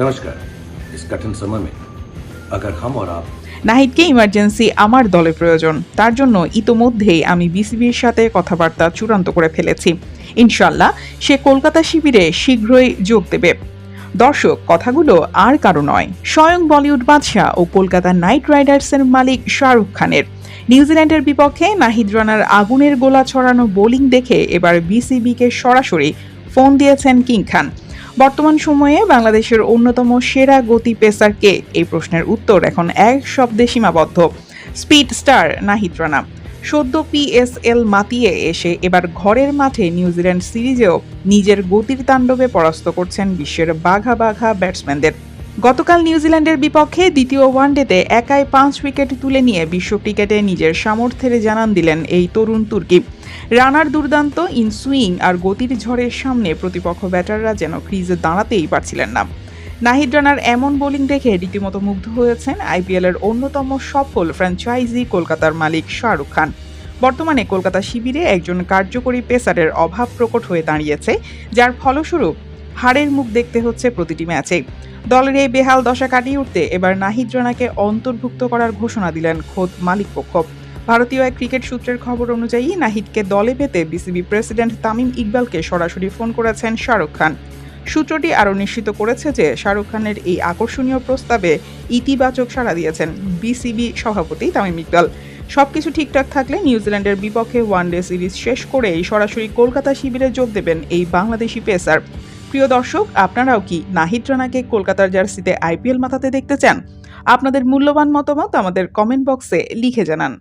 नमस्कार। इस कठिन समय में अगर हम और आप নাহিদকে ইমার্জেন্সি আমার দলে প্রয়োজন। তার জন্য ইতোমধ্যেই আমি বিসিবির সাথে কথাবার্তা চূড়ান্ত করে ফেলেছি। ইনশাল্লাহ সে কলকাতা শিবিরে শীঘ্রই যোগ দেবে। দর্শক, কথাগুলো আর কারো নয়, স্বয়ং বলিউড বাদশা ও কলকাতা নাইট রাইডার্সের মালিক শাহরুখ খানের। নিউজিল্যান্ডের বিপক্ষে নাহিদ রানার আগুনের গোলা ছড়ানো বোলিং দেখে এবার বিসিবিকে সরাসরি ফোন দিয়েছেন কিং খান। বর্তমান সময়ে বাংলাদেশের অন্যতম সেরা গতি পেসার কে? এই প্রশ্নের উত্তর এখন এক শব্দে সীমাবদ্ধ: স্পিড স্টার নাহিদ রানা। সদ্য পিএসএল মাতিয়ে এসে এবার ঘরের মাঠে নিউজিল্যান্ড সিরিজেও নিজের গতির তাণ্ডবে পরাস্ত করছেন বিশ্বের বাঘা বাঘা ব্যাটসম্যানদের। গতকাল নিউজিল্যান্ডের বিপক্ষে দ্বিতীয় ওয়ানডেতে একাই 5 উইকেট তুলে নিয়ে বিশ্ব ক্রিকেটে নিজের সামর্থ্যের জানান দিলেন এই তরুণ তুর্কি। রানার দুর্দান্ত ইনসুইং আর গতির ঝড়ের সামনে প্রতিপক্ষ ব্যাটাররা যেন ক্রিজে দাঁড়াতেই পারছিলেন না। নাহিদ রানার এমন বোলিং দেখে রীতিমতো মুগ্ধ হয়েছেন আইপিএলের অন্যতম সফল ফ্র্যাঞ্চাইজি কলকাতার মালিক শাহরুখ খান। বর্তমানে কলকাতা শিবিরে একজন কার্যকরী পেসারের অভাব প্রকট হয়ে দাঁড়িয়েছে, যার ফলস্বরূপ হারের মুখ দেখতে হচ্ছে প্রতিটি ম্যাচে। দলের এই বেহাল দশা কাটিয়ে উঠতে এবার নাহিদ রানাকে অন্তর্ভুক্ত করার ঘোষণা দিলেন খোদ মালিকপক্ষ। ভারতীয় এক ক্রিকেট সূত্রের খবর অনুযায়ী নাহিদকে দলে পেতে বিসিবি প্রেসিডেন্ট তামিম ইকবালকে সরাসরি ফোন করেছেন শাহরুখ খান। সূত্রটি আরও নিশ্চিত করেছে যে শাহরুখ খানের এই আকর্ষণীয় প্রস্তাবে ইতিবাচক সাড়া দিয়েছেন বিসিবি সভাপতি তামিম ইকবাল। সবকিছু ঠিকঠাক থাকলে নিউজিল্যান্ডের বিপক্ষে ওয়ানডে সিরিজ শেষ করেই সরাসরি কলকাতা শিবিরে যোগ দেবেন এই বাংলাদেশি পেসার। প্রিয় দর্শক, আপনারাও কি নাহিদ রানাকে কলকাতার জার্সিতে আইপিএল মাতাতে দেখতে চান? আপনাদের মূল্যবান মতামত আমাদের কমেন্ট বক্সে লিখে জানান।